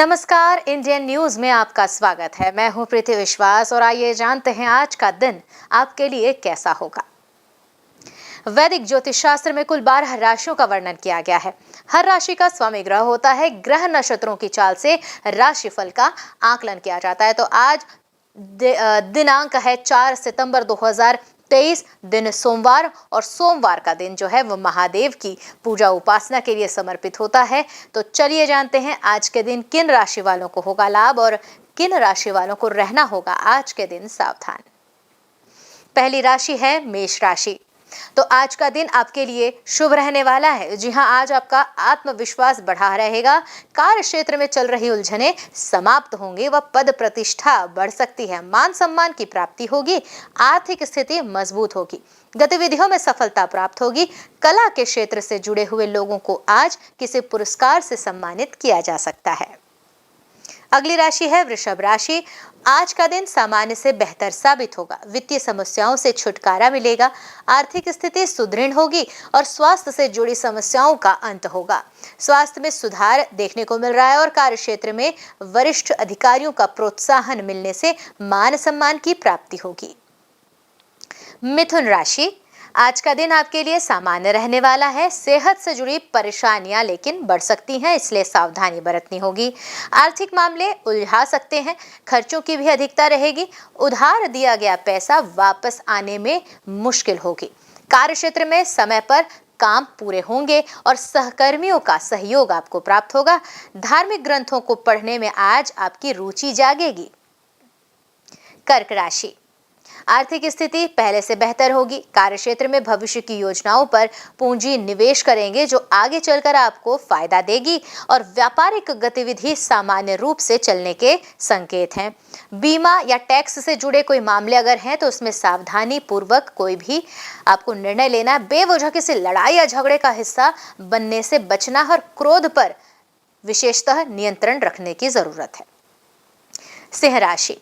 नमस्कार, Indian news में आपका स्वागत है। मैं हूं प्रीति विश्वास और आइए जानते हैं आज का दिन आपके लिए कैसा होगा। वैदिक ज्योतिष शास्त्र में कुल 12 राशियों का वर्णन किया गया है। हर राशि का स्वामी ग्रह होता है। ग्रह नक्षत्रों की चाल से राशिफल का आकलन किया जाता है। तो आज दिनांक है 4 सितंबर 2023, दिन सोमवार, और सोमवार का दिन जो है वो महादेव की पूजा उपासना के लिए समर्पित होता है। तो चलिए जानते हैं आज के दिन किन राशि वालों को होगा लाभ और किन राशि वालों को रहना होगा आज के दिन सावधान। पहली राशि है मेष राशि। तो आज का दिन आपके लिए शुभ रहने वाला है। जी हां, आज आपका आत्मविश्वास बढ़ा रहेगा। कार्य क्षेत्र में चल रही उलझनें समाप्त होंगी व पद प्रतिष्ठा बढ़ सकती है। मान सम्मान की प्राप्ति होगी। आर्थिक स्थिति मजबूत होगी। गतिविधियों में सफलता प्राप्त होगी। कला के क्षेत्र से जुड़े हुए लोगों को आज किसी पुरस्कार से सम्मानित किया जा सकता है। अगली राशि है वृषभ राशि। आज का दिन सामान्य से बेहतर साबित होगा। वित्तीय समस्याओं से छुटकारा मिलेगा। आर्थिक स्थिति सुदृढ़ होगी और स्वास्थ्य से जुड़ी समस्याओं का अंत होगा। स्वास्थ्य में सुधार देखने को मिल रहा है और कार्य क्षेत्र में वरिष्ठ अधिकारियों का प्रोत्साहन मिलने से मान सम्मान की प्राप्ति होगी। मिथुन राशि। आज का दिन आपके लिए सामान्य रहने वाला है। सेहत से जुड़ी परेशानियां लेकिन बढ़ सकती हैं, इसलिए सावधानी बरतनी होगी। आर्थिक मामले उलझा सकते हैं। खर्चों की भी अधिकता रहेगी। उधार दिया गया पैसा वापस आने में मुश्किल होगी। कार्य क्षेत्र में समय पर काम पूरे होंगे और सहकर्मियों का सहयोग आपको प्राप्त होगा। धार्मिक ग्रंथों को पढ़ने में आज आपकी रुचि जागेगी। कर्क राशि। आर्थिक स्थिति पहले से बेहतर होगी। कार्य क्षेत्र में भविष्य की योजनाओं पर पूंजी निवेश करेंगे जो आगे चलकर आपको फायदा देगी और व्यापारिक गतिविधि सामान्य रूप से चलने के संकेत हैं। बीमा या टैक्स से जुड़े कोई मामले अगर हैं तो उसमें सावधानी पूर्वक कोई भी आपको निर्णय लेना। बेवजह किसी लड़ाई या झगड़े का हिस्सा बनने से बचना और क्रोध पर विशेषतः नियंत्रण रखने की जरूरत है। सिंह राशि।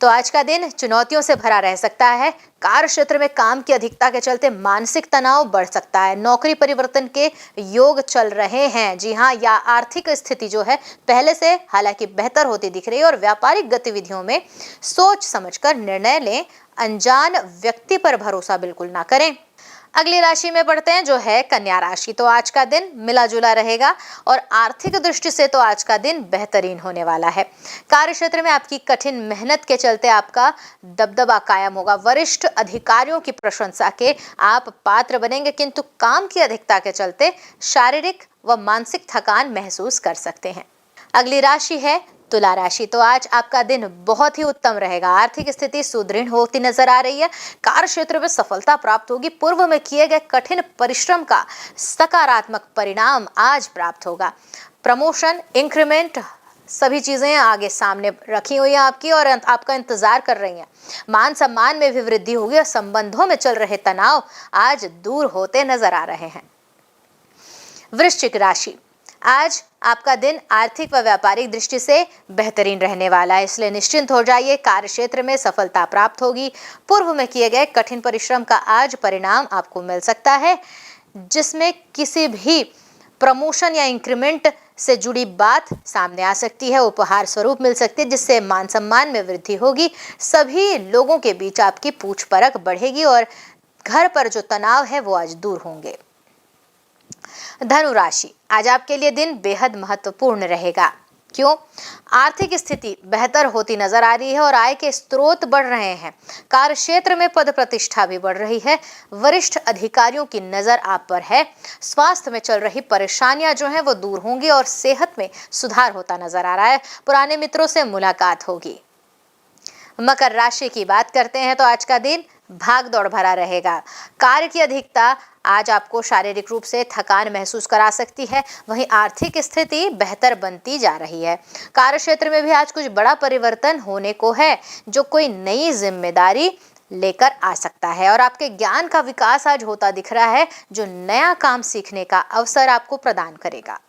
तो आज का दिन चुनौतियों से भरा रह सकता है। कार्य क्षेत्र में काम की अधिकता के चलते मानसिक तनाव बढ़ सकता है। नौकरी परिवर्तन के योग चल रहे हैं। जी हां, या आर्थिक स्थिति जो है पहले से हालांकि बेहतर होती दिख रही है और व्यापारिक गतिविधियों में सोच समझकर निर्णय लें। अनजान व्यक्ति पर भरोसा बिल्कुल ना करें। अगली राशि में बढ़ते हैं जो है कन्या राशि। तो आज का दिन मिला जुला रहेगा और आर्थिक दृष्टि से तो आज का दिन बेहतरीन होने वाला है। कार्य क्षेत्र में आपकी कठिन मेहनत के चलते आपका दबदबा कायम होगा। वरिष्ठ अधिकारियों की प्रशंसा के आप पात्र बनेंगे, किंतु काम की अधिकता के चलते शारीरिक व मानसिक थकान महसूस कर सकते हैं। अगली राशि है तुला राशि। तो आज आपका दिन बहुत ही उत्तम रहेगा। आर्थिक स्थिति सुदृढ़ होती नजर आ रही है। कार्य क्षेत्र में सफलता प्राप्त होगी। पूर्व में किए गए कठिन परिश्रम का सकारात्मक परिणाम आज प्राप्त होगा। प्रमोशन, इंक्रीमेंट, सभी चीजें आगे सामने रखी हुई हैं आपकी और आपका इंतजार कर रही हैं। मान सम्मान में भी वृद्धि होगी और संबंधों में चल रहे तनाव आज दूर होते नजर आ रहे हैं। वृश्चिक राशि। आज आपका दिन आर्थिक व व्यापारिक दृष्टि से बेहतरीन रहने वाला है, इसलिए निश्चिंत हो जाइए। कार्य क्षेत्र में सफलता प्राप्त होगी। पूर्व में किए गए कठिन परिश्रम का आज परिणाम आपको मिल सकता है, जिसमें किसी भी प्रमोशन या इंक्रीमेंट से जुड़ी बात सामने आ सकती है, उपहार स्वरूप मिल सकती है, जिससे मान सम्मान में वृद्धि होगी। सभी लोगों के बीच आपकी पूछ परख बढ़ेगी और घर पर जो तनाव है वो आज दूर होंगे। धनु राशि। आज आपके लिए दिन बेहद महत्वपूर्ण रहेगा। क्यों? आर्थिक स्थिति बेहतर होती नजर आ रही है और आय के स्रोत बढ़ रहे हैं। कार्य क्षेत्र में पद प्रतिष्ठा भी बढ़ रही है। वरिष्ठ अधिकारियों की नजर आप पर है। स्वास्थ्य में चल रही परेशानियां जो हैं वो दूर होंगी और सेहत में सुधार होता नजर आ रहा है। पुराने मित्रों से मुलाकात होगी। मकर राशि की बात करते हैं तो आज का दिन भाग दौड़ भरा रहेगा। कार्य की अधिकता आज आपको शारीरिक रूप से थकान महसूस करा सकती है। वहीं आर्थिक स्थिति बेहतर बनती जा रही है। कार्य क्षेत्र में भी आज कुछ बड़ा परिवर्तन होने को है, जो कोई नई जिम्मेदारी लेकर आ सकता है और आपके ज्ञान का विकास आज होता दिख रहा है, जो नया काम सीखने का अवसर आपको प्रदान करेगा।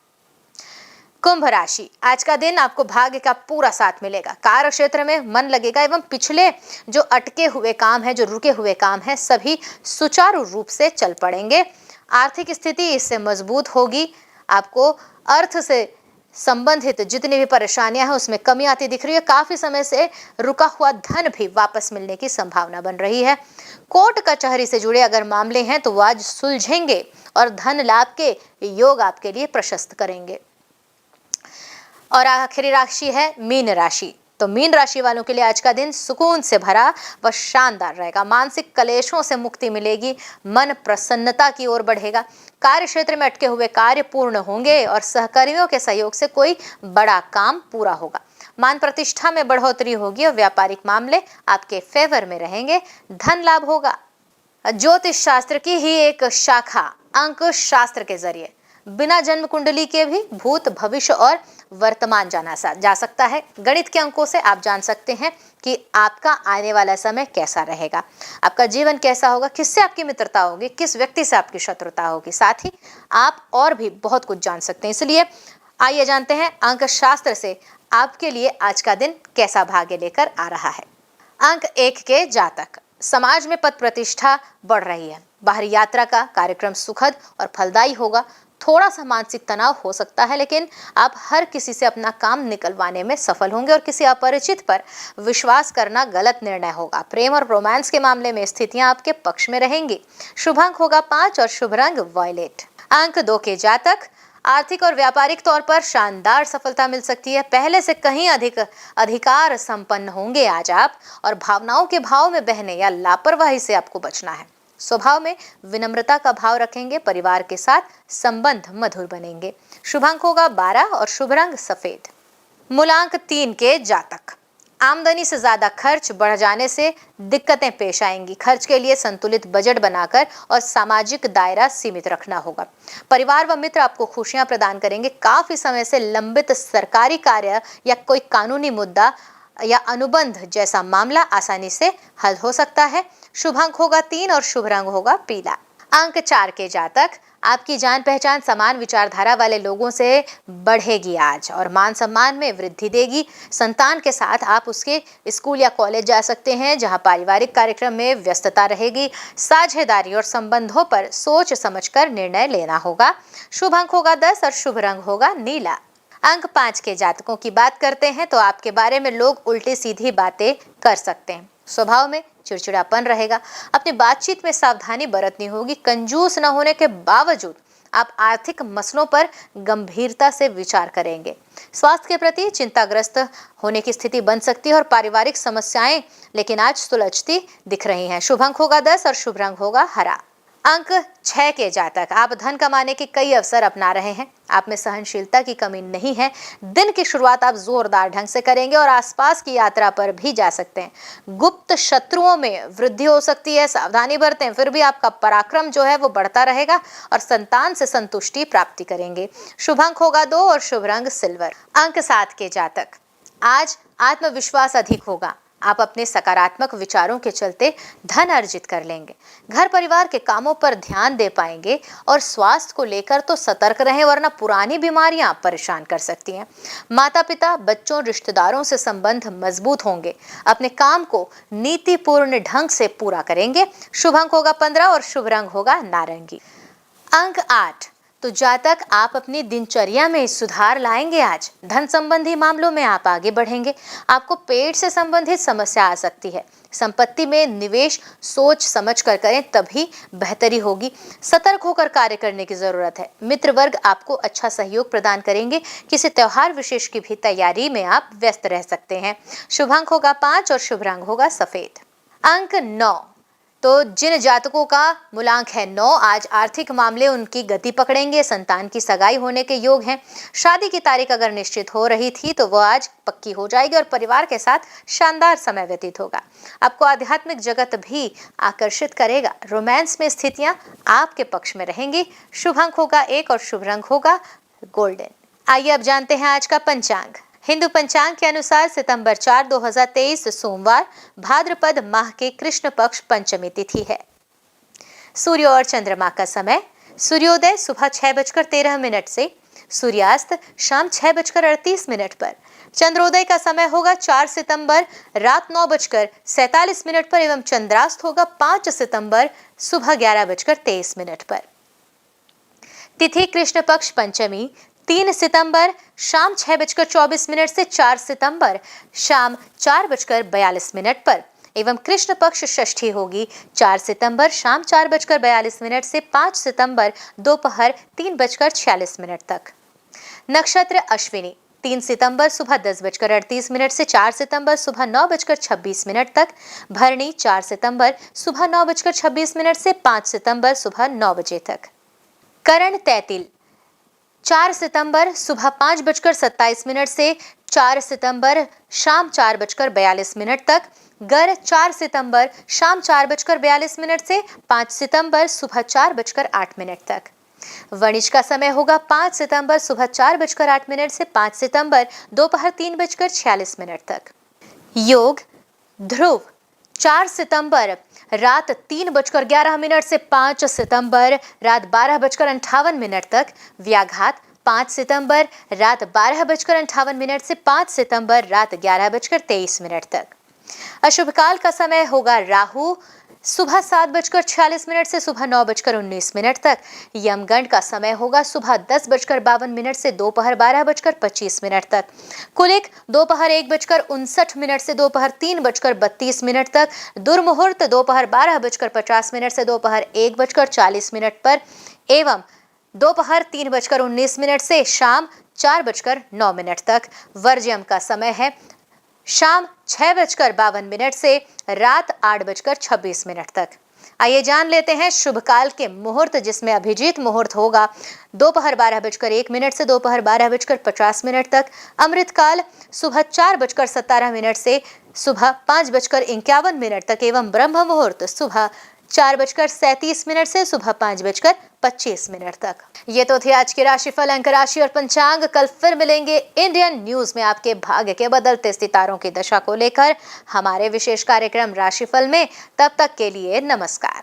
कुंभ राशि। आज का दिन आपको भाग्य का पूरा साथ मिलेगा। कार्य क्षेत्र में मन लगेगा एवं पिछले जो अटके हुए काम है, जो रुके हुए काम है, सभी सुचारू रूप से चल पड़ेंगे। आर्थिक स्थिति इससे मजबूत होगी। आपको अर्थ से संबंधित जितनी भी परेशानियां हैं उसमें कमी आती दिख रही है। काफी समय से रुका हुआ धन भी वापस मिलने की संभावना बन रही है। कोर्ट कचहरी से जुड़े अगर मामले हैं तो वो आज सुलझेंगे और धन लाभ के योग आपके लिए प्रशस्त करेंगे। और आखिरी राशि है मीन राशि। तो मीन राशि वालों के लिए आज का दिन सुकून से भरा व शानदार रहेगा। मानसिक कलेशों से मुक्ति मिलेगी, मन प्रसन्नता की ओर बढ़ेगा, कार्य क्षेत्र में अटके हुए कार्य पूर्ण होंगे और सहकर्मियों के सहयोग से कोई बड़ा काम पूरा होगा। मान प्रतिष्ठा में बढ़ोतरी होगी और व्यापारिक मामले आपके फेवर में रहेंगे, धन लाभ होगा। ज्योतिष शास्त्र की ही एक शाखा अंक शास्त्र के जरिए बिना जन्म कुंडली के भी भूत, भविष्य और वर्तमान जाना जा सकता है। गणित के अंकों से आप जान सकते हैं कि आपका आने वाला समय कैसा रहेगा, आपका जीवन कैसा होगा, किससे आपकी मित्रता होगी, किस व्यक्ति से आपकी शत्रुता होगी। साथ ही आप और भी बहुत कुछ जान सकते हैं। इसलिए आइए जानते हैं अंक शास्त्र से आपके लिए आज का दिन कैसा भाग्य लेकर आ रहा है। अंक 1 के जातक, समाज में पद प्रतिष्ठा बढ़ रही है। बाहरी यात्रा का कार्यक्रम सुखद और फलदायी होगा। थोड़ा सा मानसिक तनाव हो सकता है, लेकिन आप हर किसी से अपना काम निकलवाने में सफल होंगे और किसी अपरिचित पर विश्वास करना गलत निर्णय होगा। प्रेम और रोमांस के मामले में स्थितियां आपके पक्ष में रहेंगी। शुभ अंक होगा 5 और शुभ रंग वॉयलेट। अंक 2 के जातक, आर्थिक और व्यापारिक तौर पर शानदार सफलता मिल सकती है। पहले से कहीं अधिक अधिकार संपन्न होंगे आज आप, और भावनाओं के भाव में बहने या लापरवाही से आपको बचना है। स्वभाव में विनम्रता का भाव रखेंगे, परिवार के साथ संबंध मधुर बनेंगे। शुभ अंक होगा 12 और शुभ रंग सफेद। मूलांक 3 के जातक, आमदनी से ज्यादा खर्च बढ़ जाने से दिक्कतें पेश आएंगी। खर्च के लिए संतुलित बजट बनाकर और सामाजिक दायरा सीमित रखना होगा। परिवार व मित्र आपको खुशियां प्रदान करेंगे। काफी समय से लंबित सरकारी कार्य या कोई कानूनी मुद्दा या अनुबंध जैसा मामला आसानी से हल हो सकता है। शुभ अंक होगा 3 और शुभ रंग होगा पीला। अंक 4 के जातक, आपकी जान पहचान समान विचारधारा वाले लोगों से बढ़ेगी आज और मान सम्मान में वृद्धि देगी। संतान के साथ आप उसके स्कूल या कॉलेज जा सकते हैं, जहां पारिवारिक कार्यक्रम में व्यस्तता रहेगी। साझेदारी और संबंधों पर सोच समझकर निर्णय लेना होगा। शुभ अंक होगा 10 और शुभ रंग होगा नीला। अंक 5 के जातकों की बात करते हैं तो आपके बारे में लोग उल्टी सीधी बातें कर सकते हैं। स्वभाव में चिड़चिड़ापन रहेगा। अपनी बातचीत में सावधानी बरतनी होगी। कंजूस न होने के बावजूद आप आर्थिक मसलों पर गंभीरता से विचार करेंगे। स्वास्थ्य के प्रति चिंताग्रस्त होने की स्थिति बन सकती है और पारिवारिक समस्याएं लेकिन आज सुलझती दिख रही हैं। शुभ अंक होगा 10 और शुभ रंग होगा हरा। अंक 6 के जातक, आप धन कमाने के कई अवसर अपना रहे हैं। आप में सहनशीलता की कमी नहीं है। दिन की शुरुआत आप जोरदार ढंग से करेंगे और आसपास की यात्रा पर भी जा सकते हैं। गुप्त शत्रुओं में वृद्धि हो सकती है, सावधानी बरतें। फिर भी आपका पराक्रम जो है वो बढ़ता रहेगा और संतान से संतुष्टि प्राप्ति करेंगे। शुभ अंक होगा 2 और शुभ रंग सिल्वर। अंक 7 के जातक, आज आत्मविश्वास अधिक होगा। आप अपने सकारात्मक विचारों के चलते धन अर्जित कर लेंगे। घर परिवार के कामों पर ध्यान दे पाएंगे और स्वास्थ्य को लेकर तो सतर्क रहें, वरना पुरानी बीमारियां परेशान कर सकती हैं। माता पिता, बच्चों, रिश्तेदारों से संबंध मजबूत होंगे। अपने काम को नीतिपूर्ण ढंग से पूरा करेंगे। शुभ अंक होगा 15 और शुभ रंग होगा नारंगी। अंक 8, तो जातक, आप अपनी दिनचर्या में सुधार लाएंगे। आज धन संबंधी मामलों में आप आगे बढ़ेंगे। आपको पेट से संबंधित समस्या आ सकती है। संपत्ति में निवेश सोच समझ कर करें, तभी बेहतरी होगी। सतर्क होकर कार्य करने की जरूरत है। मित्र वर्ग आपको अच्छा सहयोग प्रदान करेंगे। किसी त्योहार विशेष की भी तैयारी में आप व्यस्त रह सकते हैं। शुभ अंक होगा 5 और शुभ रंग होगा सफेद। अंक 9, तो जिन जातकों का मूलांक है 9, आज आर्थिक मामले उनकी गति पकड़ेंगे। संतान की सगाई होने के योग हैं। शादी की तारीख अगर निश्चित हो रही थी तो वह आज पक्की हो जाएगी और परिवार के साथ शानदार समय व्यतीत होगा। आपको आध्यात्मिक जगत भी आकर्षित करेगा। रोमांस में स्थितियां आपके पक्ष में रहेंगी। शुभ अंक होगा 1 और शुभ रंग होगा गोल्डन। आइए अब जानते हैं आज का पंचांग। हिंदू पंचांग के अनुसार सितंबर 4, 2023 सोमवार, भाद्रपद माह के कृष्ण पक्ष पंचमी तिथि है। सूर्य और चंद्रमा का समय, सूर्योदय सुबह 6:13 से सूर्यास्त शाम 6:38 पर। चंद्रोदय का समय होगा 4 सितंबर रात 9:47 पर एवं चंद्रास्त होगा 5 सितंबर सुबह 11:23 पर। तिथि कृष्ण पक्ष पंचमी 3 सितंबर शाम 6:24 से 4 सितंबर शाम 4:42 पर एवं कृष्ण पक्ष षष्ठी होगी 4 सितंबर शाम 4:42 से 5 सितंबर दोपहर 3:46 तक। नक्षत्र अश्विनी 3 सितंबर सुबह 10:38 से 4 सितंबर सुबह 9:26 तक। भरणी 4 सितंबर सुबह 9:26 से 5 सितंबर सुबह 9 बजे तक। करण तैतिल 4 सितंबर सुबह 5:27 से 4 सितंबर शाम 4:42 तक। गर 4 सितंबर शाम 4:42 से 5 सितंबर सुबह 4:08 तक। वणिज का समय होगा 5 सितंबर सुबह 4:08 से 5 सितंबर दोपहर 3:46 तक। योग ध्रुव 4 सितंबर रात 3:11 से 5 सितंबर रात 12:58 तक। व्याघात 5 सितंबर रात 12:58 से 5 सितंबर रात 11:23 तक। अशुभ काल का समय होगा राहु सुबह 7:46 से सुबह 9:19 तक। यमगंड का समय होगा सुबह 10:52 से दोपहर 12:25 तक। कुलिक दोपहर 1:59 से दोपहर 3:32 तक। दुर्मुहूर्त दोपहर 12:50 से दोपहर 1:40 पर एवं दोपहर 3:19 से शाम 4:09 तक। वर्ज्यम का समय है शाम 6:52 से रात 8:26 तक। आइए जान लेते हैं शुभ काल के मुहूर्त, जिसमें अभिजीत मुहूर्त होगा दोपहर 12:01 से दोपहर 12:50 तक। अमृत काल सुबह 4:17 से सुबह 5:51 तक एवं ब्रह्म मुहूर्त सुबह 4:37 से सुबह 5:25 तक। ये तो थे आज के राशिफल, अंक राशि और पंचांग। कल फिर मिलेंगे इंडियन न्यूज में आपके भाग्य के बदलते सितारों की दशा को लेकर हमारे विशेष कार्यक्रम राशिफल में। तब तक के लिए नमस्कार।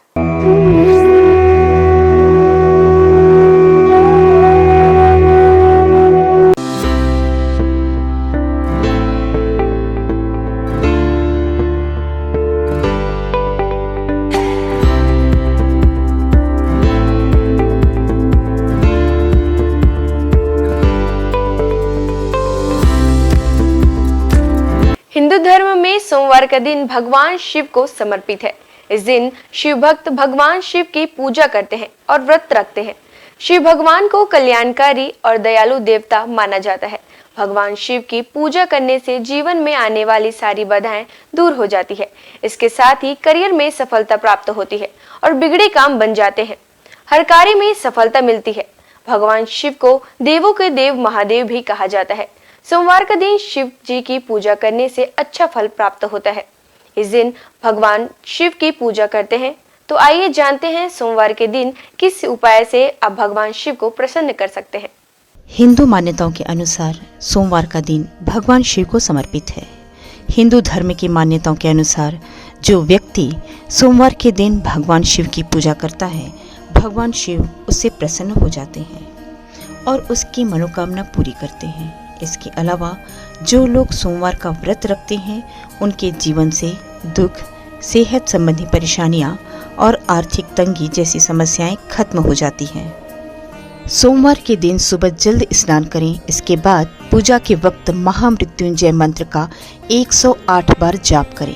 हिंदू धर्म में सोमवार का दिन भगवान शिव को समर्पित है। इस दिन शिव भक्त भगवान शिव की पूजा करते हैं और व्रत रखते हैं। शिव भगवान को कल्याणकारी और दयालु देवता माना जाता है। भगवान शिव की पूजा करने से जीवन में आने वाली सारी बाधाएं दूर हो जाती है। इसके साथ ही करियर में सफलता प्राप्त होती है और बिगड़े काम बन जाते हैं। हर कार्य में सफलता मिलती है। भगवान शिव को देवों के देव महादेव भी कहा जाता है। सोमवार का दिन शिव जी की पूजा करने से अच्छा फल प्राप्त होता है। इस दिन भगवान शिव की पूजा करते हैं। तो आइए जानते हैं सोमवार के दिन किस उपाय से आप भगवान शिव को प्रसन्न कर सकते हैं। हिंदू मान्यताओं के अनुसार सोमवार का दिन भगवान शिव को समर्पित है। हिंदू धर्म की मान्यताओं के अनुसार जो व्यक्ति सोमवार के दिन भगवान शिव की पूजा करता है, भगवान शिव उससे प्रसन्न हो जाते हैं और उसकी मनोकामना पूरी करते हैं। इसके अलावा जो लोग सोमवार का व्रत रखते हैं, उनके जीवन से दुख, सेहत संबंधी परेशानियां और आर्थिक तंगी जैसी समस्याएं खत्म हो जाती हैं। सोमवार के दिन सुबह जल्द स्नान करें। इसके बाद पूजा के वक्त महामृत्युंजय मंत्र का 108 बार जाप करें।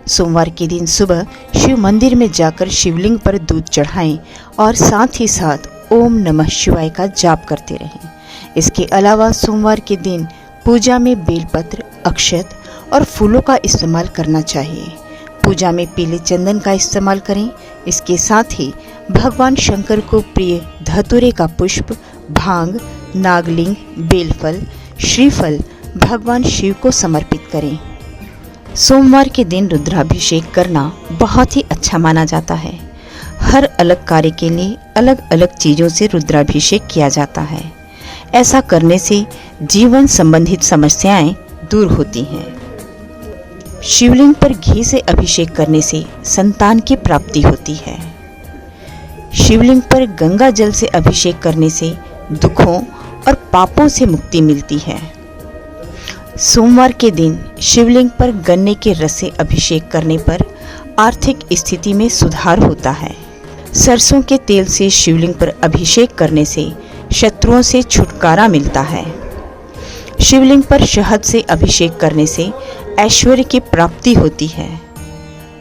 सोमवार के दिन सुबह शिव मंदिर में जाकर शिवलिंग पर दूध चढ़ाएं और साथ ही साथ ओम नमः शिवाय का जाप करते रहें। इसके अलावा सोमवार के दिन पूजा में बेलपत्र, अक्षत और फूलों का इस्तेमाल करना चाहिए। पूजा में पीले चंदन का इस्तेमाल करें। इसके साथ ही भगवान शंकर को प्रिय धतूरे का पुष्प, भांग, नागलिंग, बेलफल, श्रीफल भगवान शिव को समर्पित करें। सोमवार के दिन रुद्राभिषेक करना बहुत ही अच्छा माना जाता है। हर अलग कार्य के लिए अलग अलग चीजों से रुद्राभिषेक किया जाता है। ऐसा करने से जीवन संबंधित समस्याएं दूर होती हैं। शिवलिंग पर घी से अभिषेक करने से संतान की प्राप्ति होती है। शिवलिंग पर गंगा जल से अभिषेक करने से दुखों और पापों से मुक्ति मिलती है। सोमवार के दिन शिवलिंग पर गन्ने के रस से अभिषेक करने पर आर्थिक स्थिति में सुधार होता है। सरसों के तेल से शिवलिंग पर अभिषेक करने से शत्रुओं से छुटकारा मिलता है। शिवलिंग पर शहद से अभिषेक करने से ऐश्वर्य की प्राप्ति होती है।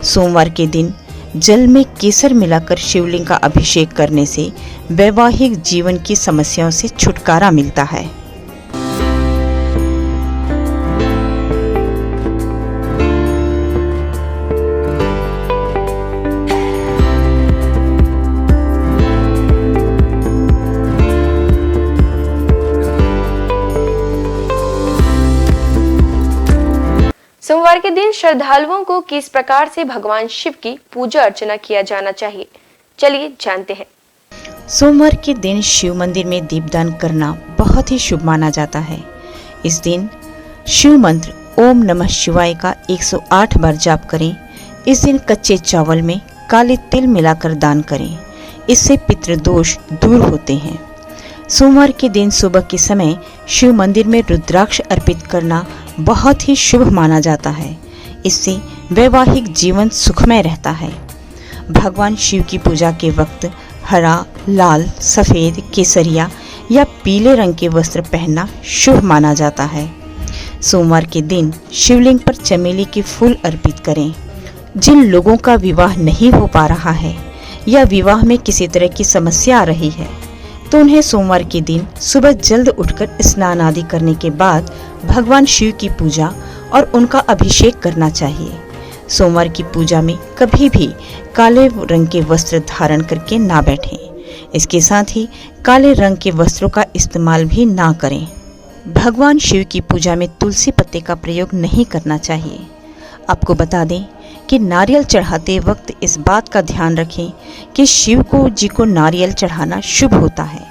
सोमवार के दिन जल में केसर मिलाकर शिवलिंग का अभिषेक करने से वैवाहिक जीवन की समस्याओं से छुटकारा मिलता है। सोमवार के दिन श्रद्धालुओं को किस प्रकार से भगवान शिव की पूजा अर्चना किया जाना चाहिए, चलिए जानते हैं। सोमवार के दिन शिव मंदिर में दीपदान करना बहुत ही शुभ माना जाता है। इस दिन शिव मंत्र ओम नमः शिवाय का 108 बार जाप करें। इस दिन कच्चे चावल में काले तिल मिलाकर दान करें, इससे पितृदोष दूर होते हैं। सोमवार के दिन सुबह के समय शिव मंदिर में रुद्राक्ष अर्पित करना बहुत ही शुभ माना जाता है। इससे वैवाहिक जीवन सुखमय रहता है। भगवान शिव की पूजा के वक्त हरा, लाल, सफ़ेद, केसरिया या पीले रंग के वस्त्र पहनना शुभ माना जाता है। सोमवार के दिन शिवलिंग पर चमेली के फूल अर्पित करें। जिन लोगों का विवाह नहीं हो पा रहा है या विवाह में किसी तरह की समस्या आ रही है तो उन्हें सोमवार के दिन सुबह जल्द उठकर स्नान आदि करने के बाद भगवान शिव की पूजा और उनका अभिषेक करना चाहिए। सोमवार की पूजा में कभी भी काले रंग के वस्त्र धारण करके ना बैठें। इसके साथ ही काले रंग के वस्त्रों का इस्तेमाल भी ना करें। भगवान शिव की पूजा में तुलसी पत्ते का प्रयोग नहीं करना चाहिए। आपको बता दें कि नारियल चढ़ाते वक्त इस बात का ध्यान रखें कि शिव जी को नारियल चढ़ाना शुभ होता है,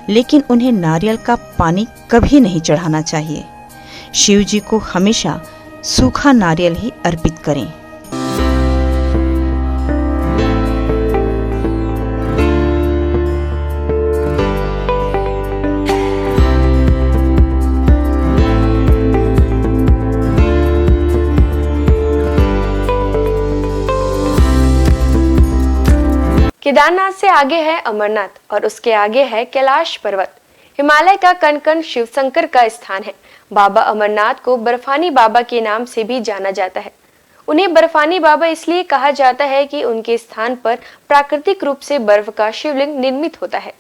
लेकिन उन्हें नारियल का पानी कभी नहीं चढ़ाना चाहिए। शिव जी को हमेशा सूखा नारियल ही अर्पित करें। केदारनाथ से आगे है अमरनाथ और उसके आगे है कैलाश पर्वत। हिमालय का कण कण शिव शंकर का स्थान है। बाबा अमरनाथ को बर्फानी बाबा के नाम से भी जाना जाता है। उन्हें बर्फानी बाबा इसलिए कहा जाता है कि उनके स्थान पर प्राकृतिक रूप से बर्फ का शिवलिंग निर्मित होता है।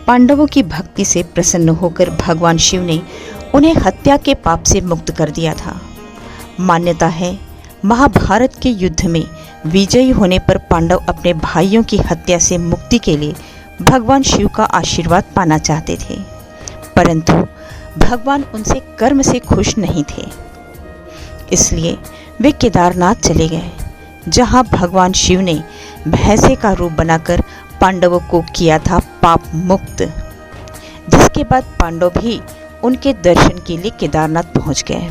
पांडवों की भक्ति से प्रसन्न होकर भगवान शिव ने उन्हें हत्या के पाप से मुक्त कर दिया था। मान्यता है महाभारत के युद्ध में विजयी होने पर पांडव अपने भाइयों की हत्या से मुक्ति के लिए भगवान शिव का आशीर्वाद पाना चाहते थे, परंतु भगवान उनसे कर्म से खुश नहीं थे। इसलिए वे केदारनाथ चले गए, जहां भगवान शिव ने भैंसे का रूप बनाकर पांडवों को किया था पाप मुक्त। जिसके बाद पांडव भी उनके दर्शन के लिए केदारनाथ पहुंच गए।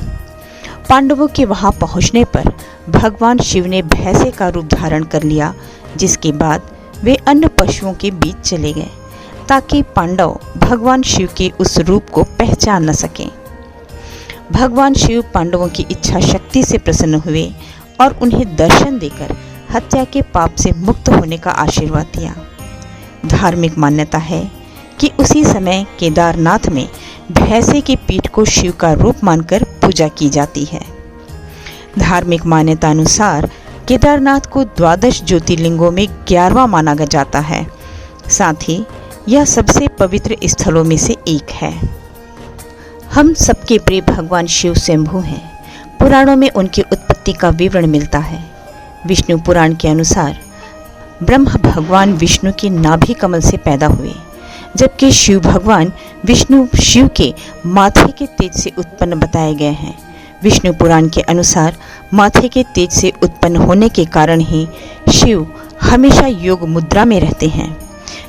पांडवों के वहां पहुंचने पर भगवान शिव ने भैंसे का रूप धारण कर लिया, जिसके बाद वे अन्य पशुओं के बीच चले गए ताकि पांडव भगवान शिव के उस रूप को पहचान न सकें। भगवान शिव पांडवों की इच्छा शक्ति से प्रसन्न हुए और उन्हें दर्शन देकर हत्या के पाप से मुक्त होने का आशीर्वाद दिया। धार्मिक मान्यता है कि उसी समय केदारनाथ में भैंसे की पीठ को शिव का रूप मानकर पूजा की जाती है। धार्मिक मान्यता अनुसार केदारनाथ को 12 ज्योतिर्लिंगों में 11वां माना जाता है। साथ ही यह सबसे पवित्र स्थलों में से एक है। हम सबके प्रिय भगवान शिव स्वयंभू हैं। पुराणों में उनकी उत्पत्ति का विवरण मिलता है। विष्णु पुराण के अनुसार ब्रह्मा भगवान विष्णु के नाभि कमल से पैदा हुए, जबकि शिव भगवान विष्णु शिव के माथे के तेज से उत्पन्न बताए गए हैं। विष्णु पुराण के अनुसार माथे के तेज से उत्पन्न होने के कारण ही शिव हमेशा योग मुद्रा में रहते हैं।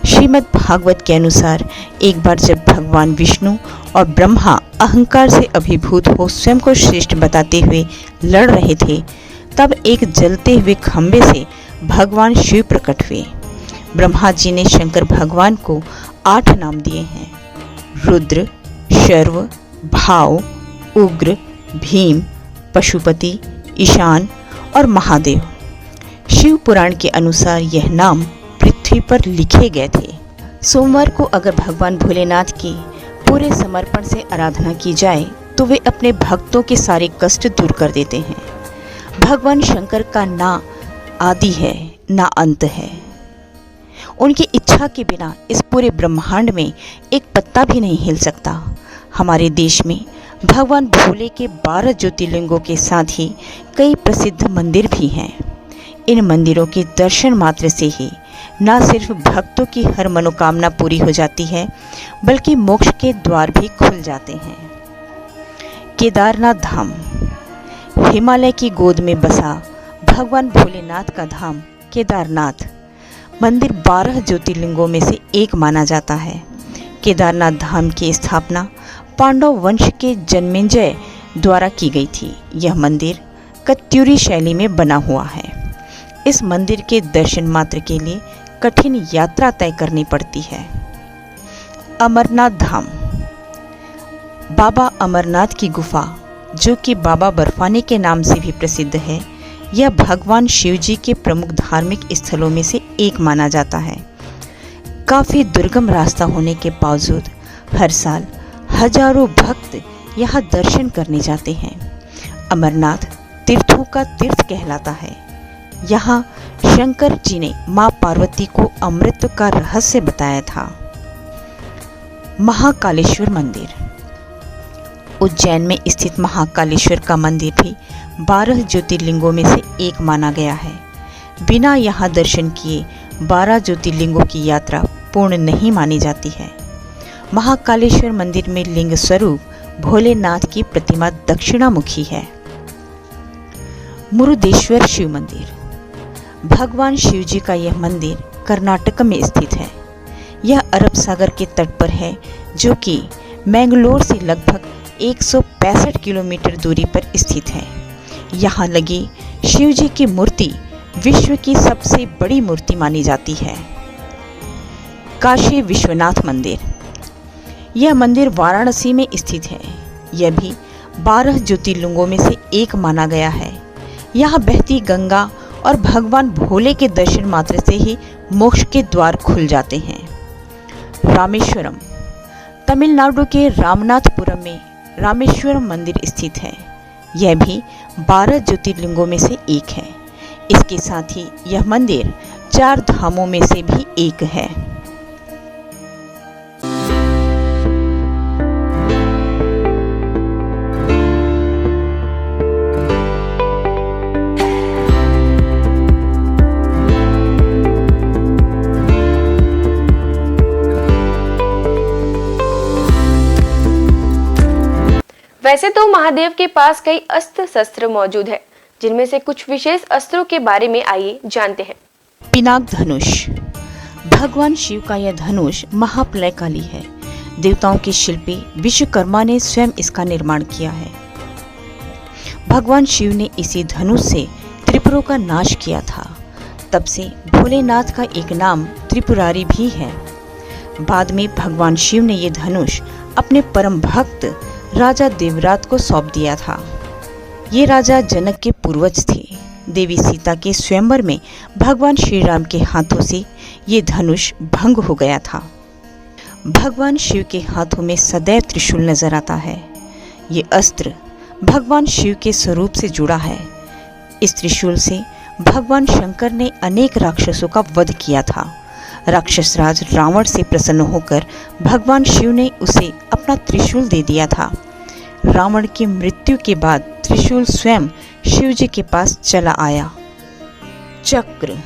श्रीमद् भागवत के अनुसार एक बार जब भगवान विष्णु और ब्रह्मा अहंकार से अभिभूत हो स्वयं को श्रेष्ठ बताते हुए लड़ रहे थे, तब एक जलते हुए खंबे से भगवान शिव प्रकट हुए। ब्रह्मा जी ने शंकर भगवान को 8 नाम दिए हैं: रुद्र, शर्व, भाव, उग्र, भीम, पशुपति, ईशान और महादेव। शिव पुराण के अनुसार यह नाम पृथ्वी पर लिखे गए थे। सोमवार को अगर भगवान भोलेनाथ की पूरे समर्पण से आराधना की जाए तो वे अपने भक्तों के सारे कष्ट दूर कर देते हैं। भगवान शंकर का ना आदि है ना अंत है। उनकी इच्छा के बिना इस पूरे ब्रह्मांड में एक पत्ता भी नहीं हिल सकता। हमारे देश में भगवान भोले के 12 ज्योतिर्लिंगों के साथ ही कई प्रसिद्ध मंदिर भी हैं। इन मंदिरों के दर्शन मात्र से ही न सिर्फ भक्तों की हर मनोकामना पूरी हो जाती है, बल्कि मोक्ष के द्वार भी खुल जाते हैं। केदारनाथ धाम हिमालय की गोद में बसा भगवान भोलेनाथ का धाम केदारनाथ मंदिर 12 ज्योतिर्लिंगों में से एक माना जाता है। केदारनाथ धाम की स्थापना पांडव वंश के जन्मेजय द्वारा की गई थी। यह मंदिर कत्यूरी शैली में बना हुआ है। इस मंदिर के दर्शन मात्र के लिए कठिन यात्रा तय करनी पड़ती है। अमरनाथ धाम बाबा अमरनाथ की गुफा, जो कि बाबा बर्फानी के नाम से भी प्रसिद्ध है, यह भगवान शिव जी के प्रमुख धार्मिक स्थलों में से एक माना जाता है। काफ़ी दुर्गम रास्ता होने के बावजूद हर साल हजारों भक्त यहाँ दर्शन करने जाते हैं। अमरनाथ तीर्थों का तीर्थ कहलाता है। यहाँ शंकर जी ने माँ पार्वती को अमृत का रहस्य बताया था। महाकालेश्वर मंदिर उज्जैन में स्थित महाकालेश्वर का मंदिर भी 12 ज्योतिर्लिंगों में से एक माना गया है। बिना यहाँ दर्शन किए 12 ज्योतिर्लिंगों की यात्रा पूर्ण नहीं मानी जाती है। महाकालेश्वर मंदिर में लिंग स्वरूप भोलेनाथ की प्रतिमा दक्षिणामुखी है। मुरुदेश्वर शिव मंदिर भगवान शिव जी का यह मंदिर कर्नाटक में स्थित है। यह अरब सागर के तट पर है, जो कि मैंगलोर से लगभग 165 किलोमीटर दूरी पर स्थित है। यहाँ लगी शिव जी की मूर्ति विश्व की सबसे बड़ी मूर्ति मानी जाती है। काशी विश्वनाथ मंदिर यह मंदिर वाराणसी में स्थित है। यह भी 12 ज्योतिर्लिंगों में से एक माना गया है। यहाँ बहती गंगा और भगवान भोले के दर्शन मात्र से ही मोक्ष के द्वार खुल जाते हैं। रामेश्वरम तमिलनाडु के रामनाथपुरम में रामेश्वरम मंदिर स्थित है। यह भी 12 ज्योतिर्लिंगों में से एक है। इसके साथ ही यह मंदिर 4 धामों में से भी एक है। वैसे तो महादेव के पास कई अस्त्र शस्त्र मौजूद है, जिनमें से कुछ विशेष अस्त्रों के बारे में आइए जानते हैं। पिनाक धनुष भगवान शिव का यह धनुष महाप्रलयकाली है। देवताओं के शिल्पी विश्वकर्मा ने स्वयं इसका निर्माण किया है। भगवान शिव ने इसी धनुष से त्रिपुरों का नाश किया था। तब से भोलेनाथ का एक नाम त्रिपुरारी भी है। बाद में भगवान शिव ने यह धनुष अपने परम भक्त राजा देवरात को सौंप दिया था। ये राजा जनक के पूर्वज थे। देवी सीता के स्वयंवर में भगवान श्री राम के हाथों से ये धनुष भंग हो गया था। भगवान शिव के हाथों में सदैव त्रिशूल नजर आता है। ये अस्त्र भगवान शिव के स्वरूप से जुड़ा है। इस त्रिशूल से भगवान शंकर ने अनेक राक्षसों का वध किया था। राक्षस राज रावण से प्रसन्न होकर भगवान शिव ने उसे अपना त्रिशूल दे दिया था। रावण की मृत्यु के बाद त्रिशूल स्वयं शिव जी के पास चला आया। चक्र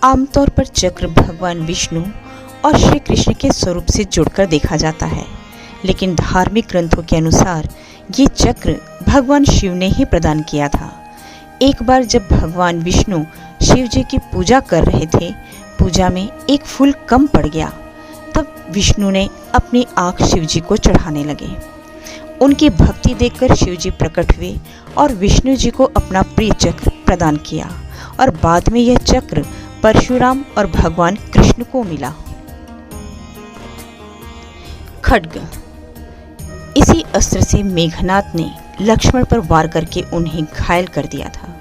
आमतौर पर चक्र भगवान विष्णु और श्री कृष्ण के स्वरूप से जुड़कर देखा जाता है, लेकिन धार्मिक ग्रंथों के अनुसार ये चक्र भगवान शिव ने ही प्रदान किया था। एक बार जब भगवान विष्णु शिव जी की पूजा कर रहे थे, पूजा में एक फूल कम पड़ गया। तब विष्णु ने अपनी आंख शिव जी को चढ़ाने लगे। उनकी भक्ति देखकर शिव जी प्रकट हुए और विष्णु जी को अपना प्रिय चक्र प्रदान किया और बाद में यह चक्र परशुराम और भगवान कृष्ण को मिला। खड्ग इसी अस्त्र से मेघनाथ ने लक्ष्मण पर वार करके उन्हें घायल कर दिया था।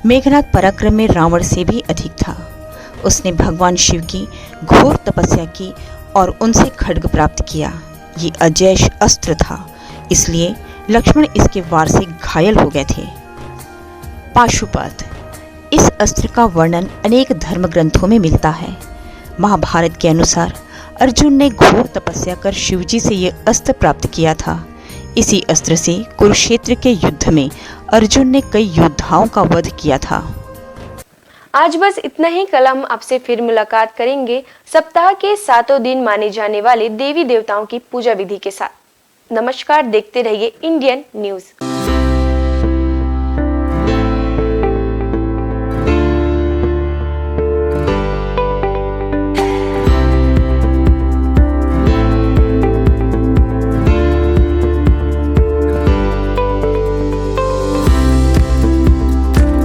मेघनाथ पराक्रम में रावण से भी अधिक था। उसने भगवान शिव की घोर तपस्या की और उनसे खड्ग प्राप्त किया। ये अजैश अस्त्र था, इसलिए लक्ष्मण इसके वार से घायल हो गए थे। पाशुपत, इस अस्त्र का वर्णन अनेक धर्म ग्रंथों में मिलता है। महाभारत के अनुसार अर्जुन ने घोर तपस्या कर शिवजी से यह अस्त्र प्राप्त किया था। इसी अस्त्र से कुरुक्षेत्र के युद्ध में अर्जुन ने कई योद्धाओं का वध किया था। आज बस इतना ही। कल हम आपसे फिर मुलाकात करेंगे सप्ताह के 7 दिन माने जाने वाले देवी देवताओं की पूजा विधि के साथ। नमस्कार, देखते रहिए इंडियन न्यूज।